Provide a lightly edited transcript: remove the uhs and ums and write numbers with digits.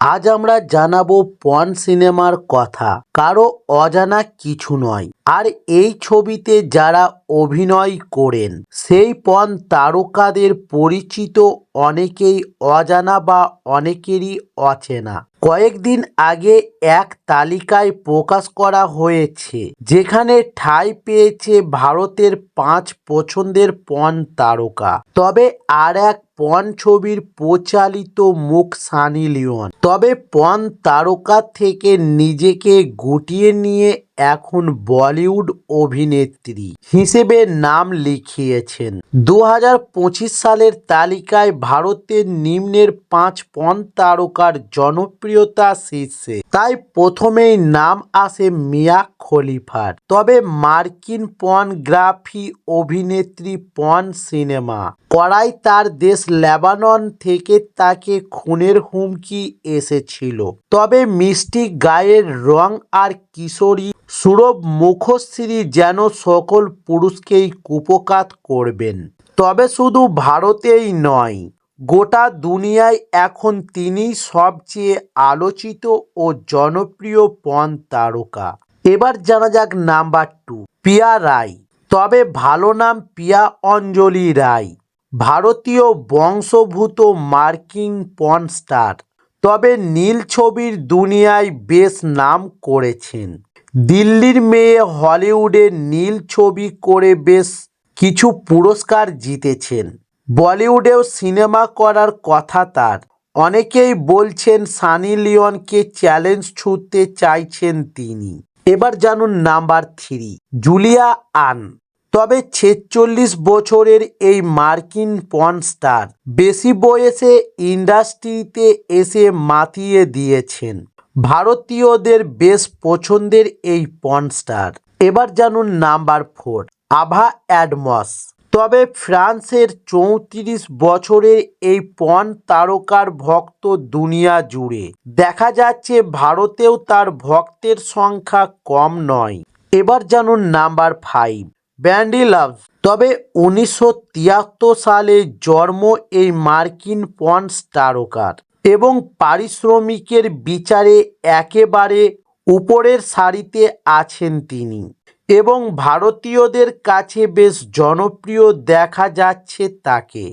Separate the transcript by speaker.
Speaker 1: আজ আমরা জানাবো পন সিনেমার কথা। কারো অজানা কিছু নয়। আর এই ছবিতে যারা অভিনয় করেন সেই পন তারকাদের পরিচিত অনেকেই অজানা বা অনেকেরই অচেনা। কয়েকদিন আগে এক তালিকায় প্রকাশ করা হয়েছে যেখানে ঠাঁই পেয়েছে ভারতের 5 পছন্দের পন তারকা। তবে আর এক পন ছবির পরিচালিত মুখ সানি লিওন। তবে পন তারকা থেকে নিজেকে গুটিয়ে নিয়ে এখন বলিউড অভিনেত্রী হিসেবে নাম লিখিয়েছেন। 2025 সালের তালিকায় ভারতের নিম্নের 5 পন তারকার জনপ্রিয়তা শীর্ষে। তাই প্রথমেই নাম আসে মিয়া খলিফার। তবে মার্কিন পর্নোগ্রাফি অভিনেত্রী পন সিনেমা করায় তার দেশ লেবানন থেকে তাকে খুনের হুমকি এসেছিল। তবে মিষ্টি গায়ের রং আর কিশোরী সুরভ মুখশ্রী যেন সকল পুরুষকেই কুপোকাত করবেন। তবে শুধু ভারতেই নয়, গোটা দুনিয়ায় এখন তিনিই সবচেয়ে আলোচিত ও জনপ্রিয় পন তারকা। এবার জানা যাক নাম্বার 2, প্রিয়া রায়। তবে ভালো নাম প্রিয়া অঞ্জলি রায়। ভারতীয় বংশোদ্ভূত মার্কিন পর্ন স্টার। তবে নীল ছবির দুনিয়ায় বেশ নাম করেছেন। দিল্লির মেয়ে হলিউডে নীল ছবি করে বেশ কিছু পুরস্কার জিতেছেন। বলিউডেও সিনেমা করার কথা তার। অনেকেই বলছেন সানি লিওনকে চ্যালেঞ্জ ছুঁতে চাইছেন তিনি। এবার জানুন নাম্বার 3, জুলিয়া আন। তবে 46 বছরের এই মার্কিন পর্ন স্টার বেশি বয়সে ইন্ডাস্ট্রিতে এসে মাতিয়ে দিয়েছেন ভারতীয়দের বেশ পছন্দের এই পর্ন স্টার। এবার জানুন নাম্বার 4, আভা অ্যাডমস। তবে ফ্রান্সের 34 বছরের এই পর্ন তারকার ভক্ত দুনিয়া জুড়ে। দেখা যাচ্ছে ভারতেও তার ভক্তের সংখ্যা কম নয়। এবার জানুন নাম্বার 5, ব্র্যান্ডি লাভ। তবে 1973 সালে জন্ম এই মার্কিন পর্ন তারকার এবং পারিশ্রমিকের বিচারে একেবারে উপরের সারিতে আছেন তিনি এবং ভারতীয়দের কাছে বেশ জনপ্রিয় দেখা যাচ্ছে তাকে।